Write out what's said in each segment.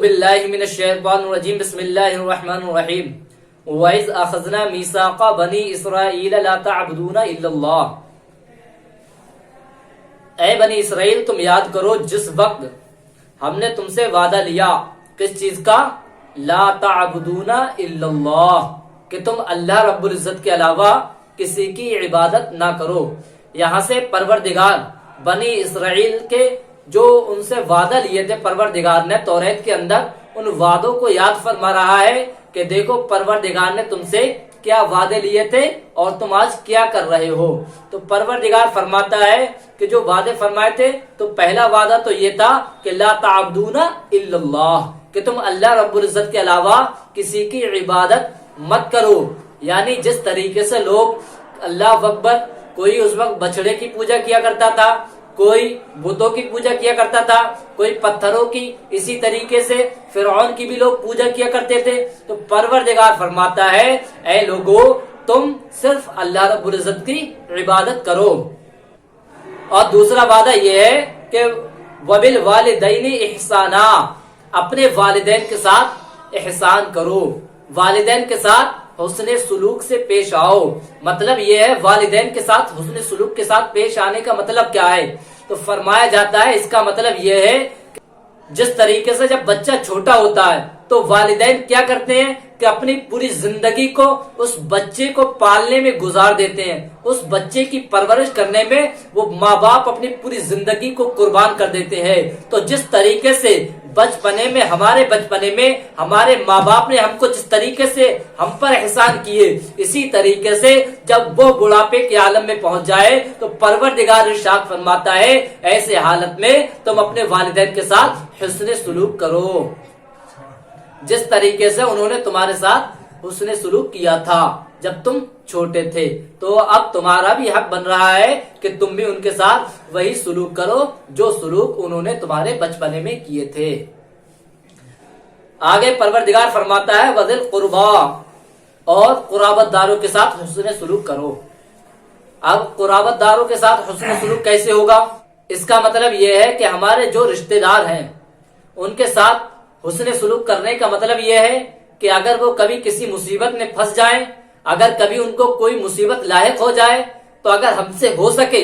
باللہ من الشیطان الرجیم بسم اللہ الرحمن الرحیم وَإِذْ أَخَذْنَا مِيثَاقَ بَنِي إِسْرَائِيلَ لَا تَعْبُدُونَ إِلَّا اللَّهَ۔ اے بنی اسرائیل تم یاد کرو جس وقت ہم نے تم سے وعدہ لیا کس چیز کا؟ لا تعبدون الا اللہ، کہ تم اللہ رب العزت کے علاوہ کسی کی عبادت نہ کرو۔ یہاں سے پروردگار بنی اسرائیل کے جو ان سے وعدہ لیے تھے پروردگار نے توریت کے اندر، ان وعدوں کو یاد فرما رہا ہے کہ دیکھو پروردگار نے تم سے کیا وعدے لیے تھے اور تم آج کیا کر رہے ہو۔ تو پروردگار فرماتا ہے کہ جو وعدے فرمائے تھے تو پہلا وعدہ تو یہ تھا کہ لا تعبدون الا اللہ، کہ تم اللہ رب العزت کے علاوہ کسی کی عبادت مت کرو۔ یعنی جس طریقے سے لوگ اللہ اکبر، کوئی اس وقت بچڑے کی پوجا کیا کرتا تھا، کوئی بتوں کی پوجا کیا کرتا تھا، کوئی پتھروں کی، اسی طریقے سے فرعون کی بھی لوگ پوجا کیا کرتے تھے۔ تو پروردگار فرماتا ہے اے لوگو تم صرف اللہ رب العزت کی عبادت کرو۔ اور دوسرا وعدہ یہ ہے کہ وَبِالْوَالِدَيْنِ احسانا، اپنے والدین کے ساتھ احسان کرو، والدین کے ساتھ حسن سلوک سے پیش آؤ۔ مطلب یہ ہے والدین کے ساتھ حسن سلوک کے ساتھ پیش آنے کا مطلب کیا ہے؟ تو فرمایا جاتا ہے اس کا مطلب یہ ہے جس طریقے سے جب بچہ چھوٹا ہوتا ہے تو والدین کیا کرتے ہیں کہ اپنی پوری زندگی کو اس بچے کو پالنے میں گزار دیتے ہیں، اس بچے کی پرورش کرنے میں وہ ماں باپ اپنی پوری زندگی کو قربان کر دیتے ہیں۔ تو جس طریقے سے بچپنے میں ہمارے ماں باپ نے ہم کو جس طریقے سے ہم پر احسان کیے، اسی طریقے سے جب وہ بڑھاپے کے عالم میں پہنچ جائے تو پروردگار ارشاد فرماتا ہے ایسے حالت میں تم اپنے والدین کے ساتھ حسن سلوک کرو، جس طریقے سے انہوں نے تمہارے ساتھ حسن سلوک کیا تھا جب تم چھوٹے تھے۔ تو اب تمہارا بھی حق بن رہا ہے کہ تم بھی ان کے ساتھ وہی سلوک کرو جو سلوک انہوں نے تمہارے بچپنے میں کیے تھے۔ آگے پروردگار فرماتا ہے وَذِي الْقُرْبَى، اور قرابت داروں کے ساتھ حسن سلوک کرو۔ اب قرابت داروں کے ساتھ حسن سلوک کیسے ہوگا؟ اس کا مطلب یہ ہے کہ ہمارے جو رشتہ دار ہیں ان کے ساتھ حسن سلوک کرنے کا مطلب یہ ہے کہ اگر وہ کبھی کسی مصیبت میں پھنس جائیں، اگر کبھی ان کو کوئی مصیبت لاحق ہو جائے، تو اگر ہم سے ہو سکے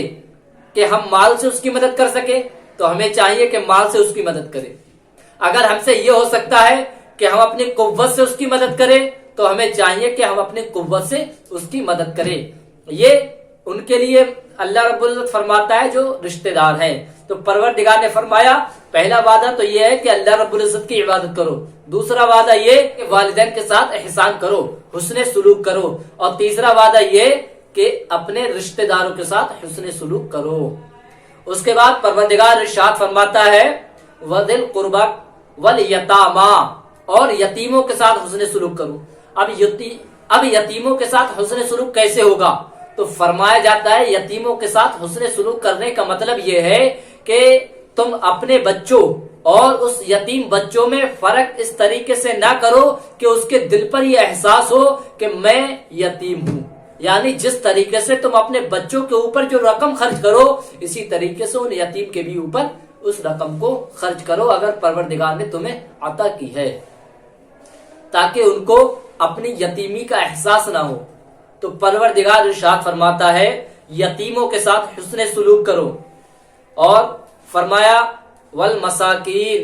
کہ ہم مال سے اس کی مدد کر سکے تو ہمیں چاہیے کہ مال سے اس کی مدد کریں۔ اگر ہم سے یہ ہو سکتا ہے کہ ہم اپنی قوت سے اس کی مدد کریں تو ہمیں چاہیے کہ ہم اپنی قوت سے اس کی مدد کریں۔ یہ ان کے لیے اللہ رب العزت فرماتا ہے جو رشتہ دار ہیں۔ تو پروردگار نے فرمایا پہلا وعدہ تو یہ ہے کہ اللہ رب العزت کی عبادت کرو، دوسرا وعدہ یہ کہ والدین کے ساتھ احسان کرو، حسن سلوک کرو، اور تیسرا وعدہ یہ کہ اپنے رشتہ داروں کے ساتھ حسن سلوک کرو۔ اس کے بعد پروردگار ارشاد فرماتا ہے وَذِي الْقُرْبَى وَالْيَتَامَى، اور یتیموں کے ساتھ حسن سلوک کرو۔ اب یتیموں کے ساتھ حسن سلوک کیسے ہوگا؟ تو فرمایا جاتا ہے یتیموں کے ساتھ حسن سلوک کرنے کا مطلب یہ ہے کہ تم اپنے بچوں اور اس یتیم بچوں میں فرق اس طریقے سے نہ کرو کہ اس کے دل پر یہ احساس ہو کہ میں یتیم ہوں۔ یعنی جس طریقے سے تم اپنے بچوں کے اوپر جو رقم خرچ کرو اسی طریقے سے ان یتیم کے بھی اوپر اس رقم کو خرچ کرو اگر پروردگار نے تمہیں عطا کی ہے، تاکہ ان کو اپنی یتیمی کا احساس نہ ہو۔ تو پروردگار ارشاد فرماتا ہے یتیموں کے ساتھ حسن سلوک کرو، اور فرمایا والمساکین،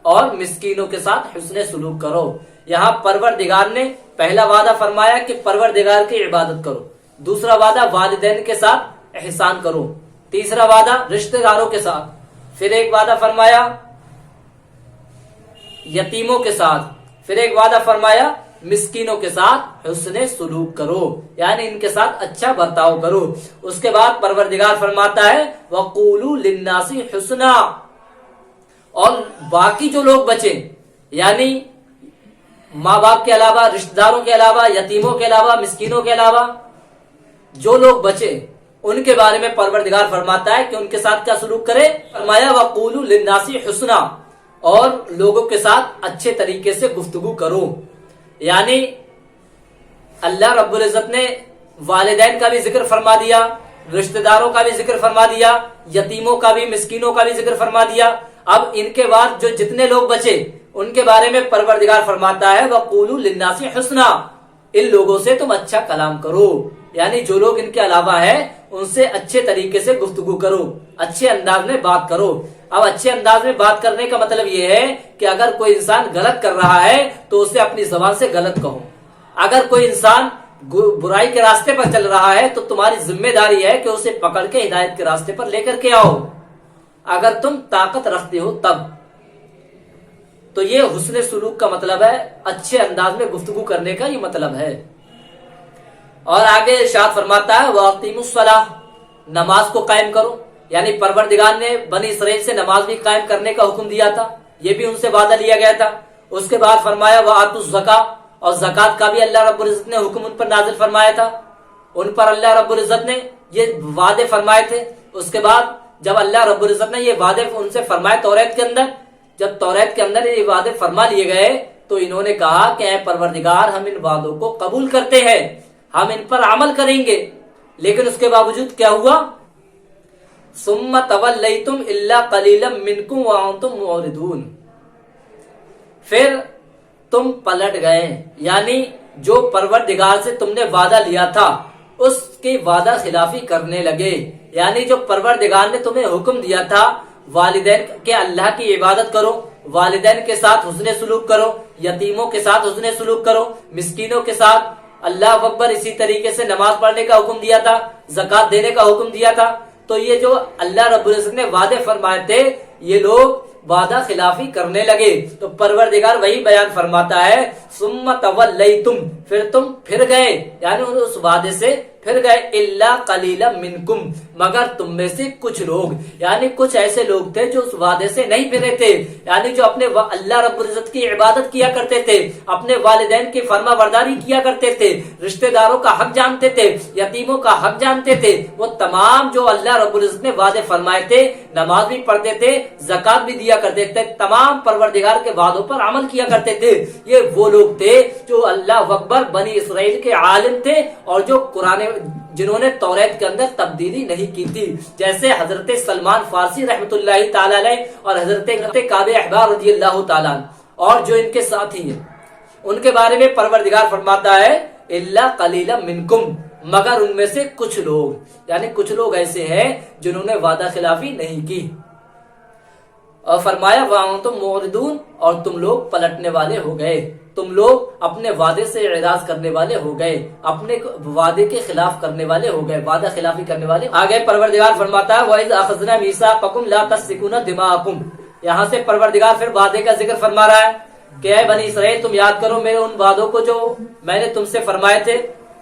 اور مسکینوں کے ساتھ حسن سلوک کرو۔ یہاں پروردگار نے پہلا وعدہ فرمایا کہ پروردگار کی عبادت کرو، دوسرا وعدہ والدین کے ساتھ احسان کرو، تیسرا وعدہ رشتہ داروں کے ساتھ، پھر ایک وعدہ فرمایا یتیموں کے ساتھ، پھر ایک وعدہ فرمایا مسکینوں کے ساتھ حسن سلوک کرو، یعنی ان کے ساتھ اچھا برتاؤ کرو۔ اس کے بعد پروردگار فرماتا ہے وَقُولُوا لِلنَّاسِ حُسْنًا، اور باقی جو لوگ بچیں، یعنی ماں باپ کے علاوہ، رشتہ داروں کے علاوہ، یتیموں کے علاوہ، مسکینوں کے علاوہ جو لوگ بچیں ان کے بارے میں پروردگار فرماتا ہے کہ ان کے ساتھ کیا سلوک کرے؟ فرمایا وَقُولُوا لِلنَّاسِ حُسْنًا، اور لوگوں کے ساتھ اچھے طریقے سے گفتگو کرو۔ یعنی اللہ رب العزت نے والدین کا بھی ذکر فرما دیا، رشتہ داروں کا بھی ذکر فرما دیا، یتیموں کا بھی، مسکینوں کا بھی ذکر فرما دیا۔ اب ان کے بعد جو جتنے لوگ بچے ان کے بارے میں پروردگار فرماتا ہے وَقُولُوا لِلنَّاسِ حُسْنًا، ان لوگوں سے تم اچھا کلام کرو، یعنی جو لوگ ان کے علاوہ ہیں ان سے اچھے طریقے سے گفتگو کرو، اچھے انداز میں بات کرو۔ اب اچھے انداز میں بات کرنے کا مطلب یہ ہے کہ اگر کوئی انسان غلط کر رہا ہے تو اسے اپنی زبان سے غلط کہو، اگر کوئی انسان برائی کے راستے پر چل رہا ہے تو تمہاری ذمہ داری ہے کہ اسے پکڑ کے ہدایت کے راستے پر لے کر کے آؤ، اگر تم طاقت رکھتے ہو تب۔ تو یہ حسن سلوک کا مطلب ہے، اچھے انداز میں گفتگو کرنے کا یہ مطلب ہے۔ اور آگے ارشاد فرماتا ہے وَأَقِیمُوا الصَّلَاةَ، نماز کو قائم کرو، یعنی پروردگار نے بنی اسرائیل سے نماز بھی قائم کرنے کا حکم دیا تھا، یہ بھی ان سے وعدہ لیا گیا تھا۔ اس کے بعد فرمایا وَآتُوا الزَّکَاۃَ، اور زکوٰۃ کا بھی اللہ رب العزت نے حکم ان پر نازل فرمایا تھا، ان پر اللہ رب العزت نے یہ وعدے فرمائے تھے۔ اس کے بعد جب اللہ رب العزت نے یہ وعدے ان سے فرمائے توریت کے اندر، جب توریت کے اندر یہ وعدے فرما لیے گئے تو انہوں نے کہا کہ اے پروردگار ہم ان وعدوں کو قبول کرتے ہیں، ہم ان پر عمل کریں گے، لیکن اس کے باوجود کیا ہوا؟ ثم تولیتم الا قلیلا منکم وانتم معرضون، پھر تم پلٹ گئے، یعنی جو پروردگار سے تم نے وعدہ لیا تھا اس کی وعدہ خلافی کرنے لگے، یعنی جو پروردگار نے تمہیں حکم دیا تھا والدین کے اللہ کی عبادت کرو، والدین کے ساتھ حسن سلوک کرو، یتیموں کے ساتھ حسن سلوک کرو، مسکینوں کے ساتھ اللہ اکبر، اسی طریقے سے نماز پڑھنے کا حکم دیا تھا، زکوٰۃ دینے کا حکم دیا تھا، تو یہ جو اللہ رب العزت نے وعدے فرمائے تھے یہ لوگ وعدہ خلافی کرنے لگے، تو پروردگار وہی بیان فرماتا ہے ثم تولیتم، پھر تم پھر گئے، یعنی اس وعدے سے پھر گئے، الا قلیلا منکم، مگر تم میں سے کچھ لوگ، یعنی کچھ ایسے لوگ تھے جو اس وعدے سے نہیں پھرے تھے، یعنی جو اپنے اللہ رب العزت کی عبادت کیا کرتے تھے، اپنے والدین کی فرما برداری کیا کرتے تھے، رشتہ داروں کا حق جانتے تھے، یتیموں کا حق جانتے تھے، وہ تمام جو اللہ رب العزت نے وعدے فرمائے تھے، نماز بھی پڑھتے تھے، زکوٰۃ بھی دیا کرتے تھے، تمام پروردگار کے وعدوں پر عمل کیا کرتے تھے، یہ وہ لوگ تھے جو اللہ اکبر بنی اسرائیل کے عالم تھے، اور جو قرآن جنہوں نے توریت کے اندر تبدیلی نہیں کی تھی، جیسے حضرت سلمان فارسی رحمۃ اللہ تعالی علیہ اور حضرت کعب احبار رضی اللہ تعالیٰ عنہ، اور جو ان کے ساتھی ہیں ان کے بارے میں پروردگار فرماتا ہے الا قلیلا منکم، مگر ان میں سے کچھ لوگ، یعنی کچھ لوگ ایسے ہیں جنہوں نے وعدہ خلافی نہیں کی، اور فرمایا وانتم معرضون، اور تم لوگ پلٹنے والے ہو گئے، تم لوگ اپنے وعدے سے اعراض کرنے والے ہو گئے، اپنے وعدے کے خلاف کرنے والے ہو گئے، وعدہ خلافی کرنے والے۔ آگے پروردگار فرماتا ہے وَإِذْ أَخَذْنَا مِيثَاقَكُمْ لَا تَسْفِكُونَ دِمَاءَكُمْ، یہاں سے پروردگار پھر وعدے کا ذکر فرما رہا ہے کہ اے بنی اسرائیل تم یاد کرو میرے ان وعدوں کو جو میں نے تم سے فرمائے تھے۔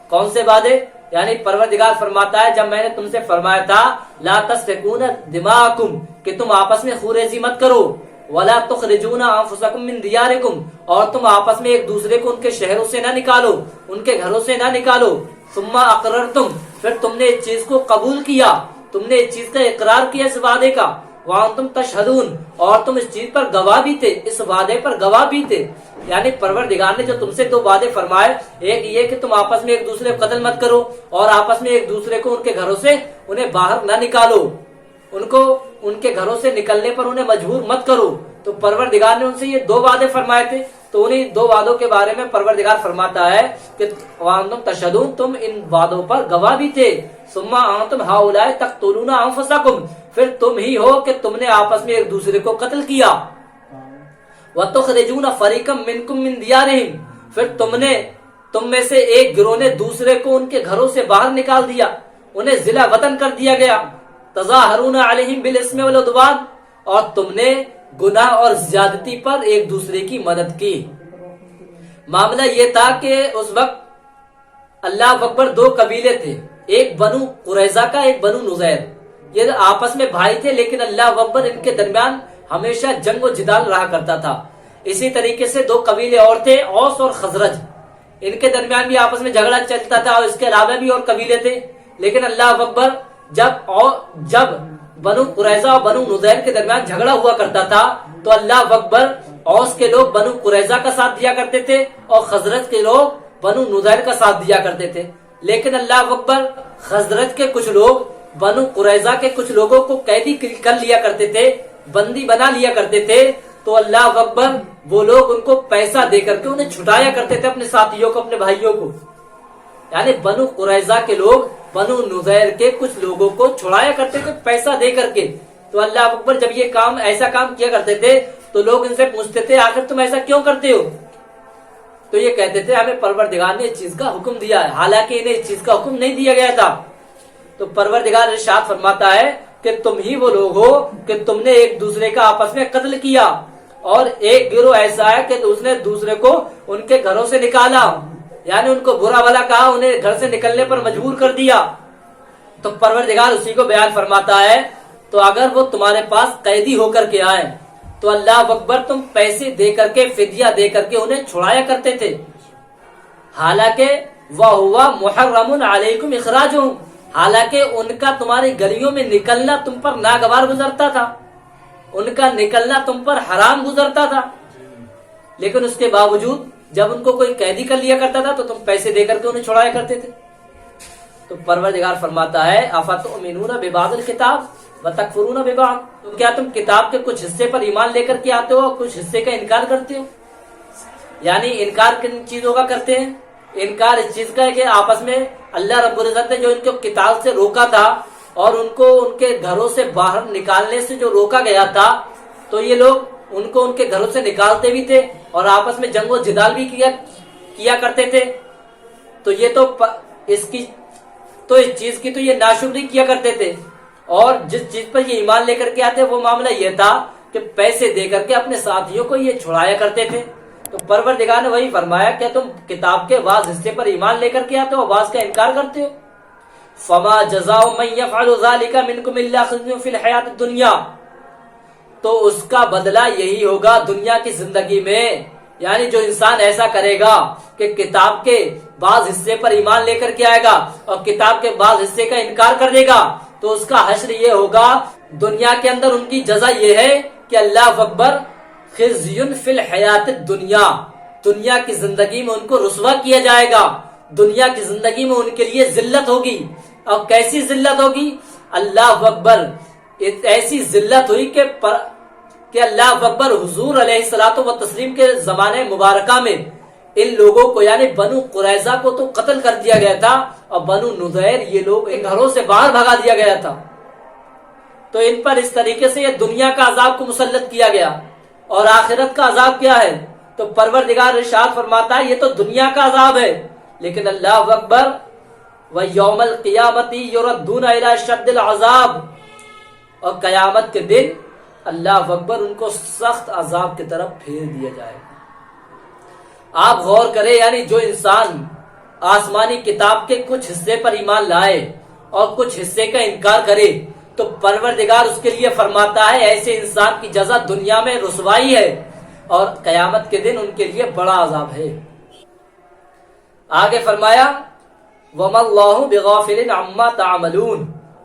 کون سے وعدے؟ یعنی پروردگار فرماتا ہے جب میں نے تم سے فرمایا تھا لا تسفکون دماءکم، کہ تم آپس میں خونریزی مت کرو، ولا تخرجون انفسکم من دیارکم، اور تم آپس میں ایک دوسرے کو ان کے شہروں سے نہ نکالو، ان کے گھروں سے نہ نکالو، ثم اقررتم، پھر تم نے اس چیز کو قبول کیا، تم نے اس چیز کا اقرار کیا اس وعدے کا، وانتم تشہدون، اور تم اس چیز پر گواہ بھی تھے، اس وعدے پر گواہ بھی تھے۔ یعنی پروردگار نے جو تم سے دو وعدے فرمائے، ایک یہ کہ تم آپس میں ایک دوسرے کو قتل مت کرو، اور آپس میں ایک دوسرے کو ان کے گھروں سے انہیں باہر نہ نکالو، ان کو ان کے گھروں سے نکلنے پر انہیں مجبور مت کرو، تو پروردگار نے ان سے یہ دو وعدے فرمائے تھے، تو انہیں دو وعدوں کے بارے میں پروردگار فرماتا ہے کہ وانتم تشہدون، تم ان وعدوں پر گواہ بھی تھے، ثم انتم ہؤلاء تقتلون انفسکم، پھر تم ہی ہو کہ تم نے آپس میں ایک دوسرے کو قتل کیا، وَتُخْرِجُونَ فَرِيقًا مِّنكُم مِّن دِيَارِهِمْ، پھر تم میں سے ایک گروہ نے دوسرے کو ان کے گھروں سے باہر نکال دیا، انہیں ضلع وطن کر دیا گیا، تظاہرون علیہم بالاسم والعدوان، اور تم نے گناہ اور زیادتی پر ایک دوسرے کی مدد کی۔ معاملہ یہ تھا کہ اس وقت اللہ اکبر دو قبیلے تھے، ایک بنو قریظہ کا، ایک بنو نذیر، یہ آپس میں بھائی تھے، لیکن اللہ اکبر ان کے درمیان ہمیشہ جنگ و جدال رہا کرتا تھا۔ اسی طریقے سے دو قبیلے اور تھے، اوس اور خزرج، ان کے درمیان بھی آپس میں جھگڑا چلتا تھا، اور اس کے علاوہ بھی اور قبیلے تھے، لیکن اللہ اکبر جب بنو قریظہ اور بنو نذیر کے درمیان جھگڑا ہوا کرتا تھا تو اللہ اکبر اوس کے لوگ بنو قریظہ کا ساتھ دیا کرتے تھے، اور خزرج کے لوگ بنو نذیر کا ساتھ دیا کرتے تھے، لیکن اللہ اکبر خزرج کے کچھ لوگ بنو قریظہ کے کچھ لوگوں کو قیدی کر لیا کرتے تھے، بندی بنا لیا کرتے تھے، تو اللہ اکبر وہ لوگ ان کو پیسہ دے کر کے انہیں چھٹایا کرتے تھے، اپنے ساتھیوں کو، اپنے بھائیوں کو. یعنی بنو قریظہ کے لوگ بنو نذیر کے کچھ لوگوں کو چھڑایا کرتے تھے پیسہ دے کر کے. تو اللہ اکبر، جب یہ کام ایسا کام کیا کرتے تھے تو لوگ ان سے پوچھتے تھے آخر تم ایسا کیوں کرتے ہو؟ تو یہ کہتے تھے ہمیں پروردگار نے اس چیز کا حکم دیا ہے، حالانکہ انہیں اس چیز کا حکم نہیں دیا گیا تھا. تو پروردگار ارشاد فرماتا ہے کہ تم ہی وہ لوگ ہو کہ تم نے ایک دوسرے کا آپس میں قتل کیا، اور ایک گروہ ایسا ہے کہ اس نے دوسرے کو ان کے گھروں سے نکالا، یعنی ان کو برا بھلا کہا، انہیں گھر سے نکلنے پر مجبور کر دیا. تو پروردگار اسی کو بیان فرماتا ہے تو اگر وہ تمہارے پاس قیدی ہو کر کے آئے تو اللہ اکبر تم پیسے دے کر کے، فدیہ دے کر کے انہیں چھڑایا کرتے تھے، حالانکہ وَهُوَ مُحَرَّمٌ عَلَيْكُمْ إِخْرَاجُهُمْ، حالانکہ ان کا تمہاری گلیوں میں نکلنا تم پر ناگوار گزرتا تھا، ان کا نکلنا تم پر حرام گزرتا تھا، لیکن اس کے باوجود جب ان کو کوئی قیدی کر لیا کرتا تھا تو تم پیسے دے کر کے انہیں چھڑایا کرتے تھے. تو پروردگار فرماتا ہے اَفَتُؤْمِنُونَ بِبَعْضِ الْكِتَابِ وَتَكْفُرُونَ بِبَعْضٍ، تو کیا تم کتاب کے کچھ حصے پر ایمان لے کر کے آتے ہو اور کچھ حصے کا انکار کرتے ہو؟ یعنی انکار کن چیزوں کا کرتے ہیں؟ انکار اس چیز کا ہے کہ آپس میں اللہ رب العزت نے جو ان کو کتاب سے روکا تھا اور ان کو ان کے گھروں سے باہر نکالنے سے جو روکا گیا تھا، تو یہ لوگ ان کو ان کے گھروں سے نکالتے بھی تھے اور آپس میں جنگ و جدال بھی کیا کرتے تھے. تو یہ اس چیز کی تو یہ ناشکری کیا کرتے تھے، اور جس چیز پر یہ ایمان لے کر کے آتے وہ معاملہ یہ تھا کہ پیسے دے کر کے اپنے ساتھیوں کو یہ چھڑایا کرتے تھے. تو پروردگار نے وہی فرمایا کہ تم کتاب کے بعض حصے پر ایمان لے کر کے آتے ہو، بعض کا انکار کرتے ہو. فما جزاء من يفعل ذلك منكم الا خزي في الحیات الدنیا، تو اس کا بدلہ یہی ہوگا دنیا کی زندگی میں. یعنی جو انسان ایسا کرے گا کہ کتاب کے بعض حصے پر ایمان لے کر کے آئے گا اور کتاب کے بعض حصے کا انکار کر دے گا، تو اس کا حشر یہ ہوگا دنیا کے اندر ان کی جزا یہ ہے کہ اللہ اکبر خزی فی الحیات الدنیا، دنیا کی زندگی میں ان کو رسوا کیا جائے گا، دنیا کی زندگی میں ان کے لیے ذلت ہوگی. اور کیسی ذلت ہوگی؟ اللہ اکبر، ایسی ذلت ہوئی کہ اللہ اکبر حضور علیہ الصلوۃ والتسلیم کے زمانے مبارکہ میں ان لوگوں کو یعنی بنو قریظہ کو تو قتل کر دیا گیا تھا، اور بنو نذیر یہ لوگ ان گھروں سے باہر بھگا دیا گیا تھا. تو ان پر اس طریقے سے یہ دنیا کا عذاب کو مسلط کیا گیا. اور آخرت کا عذاب کیا ہے؟ تو پروردگار ارشاد فرماتا ہے یہ تو دنیا کا عذاب ہے، لیکن اللہ اکبر وَيَوْمَ الْقِيَامَةِ يُرَدُّونَ إِلَى شَدِّ الْعَذَابِ، اور قیامت کے دن اللہ اکبر ان کو سخت عذاب کی طرف پھیر دیا جائے گا. آپ غور کریں، یعنی جو انسان آسمانی کتاب کے کچھ حصے پر ایمان لائے اور کچھ حصے کا انکار کرے تو پروردگار اس کے لیے فرماتا ہے ایسے انسان کی جزا دنیا میں رسوائی ہے اور قیامت کے دن ان کے لیے بڑا عذاب ہے. آگے فرمایا وَمَا اللَّهُ بِغَافِلٍ عَمَّا تَعْمَلُونَ،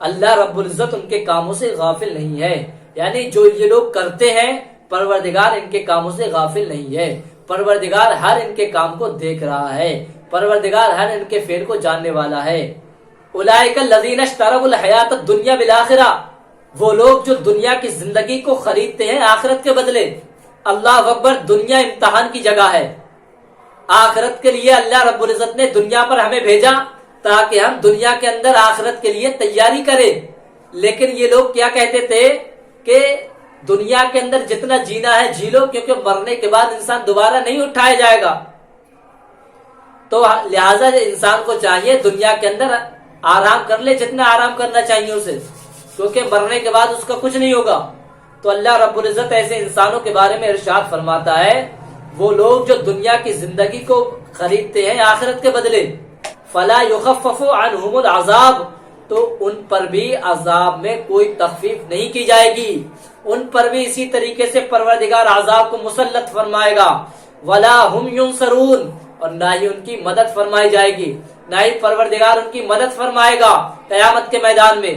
اللہ رب العزت ان کے کاموں سے غافل نہیں ہے. یعنی جو یہ لوگ کرتے ہیں پروردگار ان کے کاموں سے غافل نہیں ہے، پروردگار ہر ان کے کام کو دیکھ رہا ہے، پروردگار ہر ان کے فعل کو جاننے والا ہے. اولئک الذین اشتروا الحیات الدنیا بالآخرہ، وہ لوگ جو دنیا کی زندگی کو خریدتے ہیں آخرت کے بدلے. اللہ اکبر، دنیا امتحان کی جگہ ہے. آخرت کے لیے اللہ رب العزت نے دنیا پر ہمیں بھیجا تاکہ ہم دنیا کے اندر آخرت کے لیے تیاری کریں. لیکن یہ لوگ کیا کہتے تھے کہ دنیا کے اندر جتنا جینا ہے جی لو، کیونکہ مرنے کے بعد انسان دوبارہ نہیں اٹھایا جائے گا. تو لہٰذا انسان کو چاہیے دنیا کے اندر آرام کر لے جتنا آرام کرنا چاہیے اسے، کیونکہ مرنے کے بعد اس کا کچھ نہیں ہوگا. تو اللہ رب العزت ایسے انسانوں کے بارے میں ارشاد فرماتا ہے وہ لوگ جو دنیا کی زندگی کو خریدتے ہیں آخرت کے بدلے، فلا یخفف عنہم العذاب، تو ان پر بھی عذاب میں کوئی تخفیف نہیں کی جائے گی، ان پر بھی اسی طریقے سے پروردگار عذاب کو مسلط فرمائے گا. ولا ہم ینصرون، اور نہ ہی ان کی مدد فرمائی جائے گی، نہ ہی پروردگار ان کی مدد فرمائے گا قیامت کے میدان میں.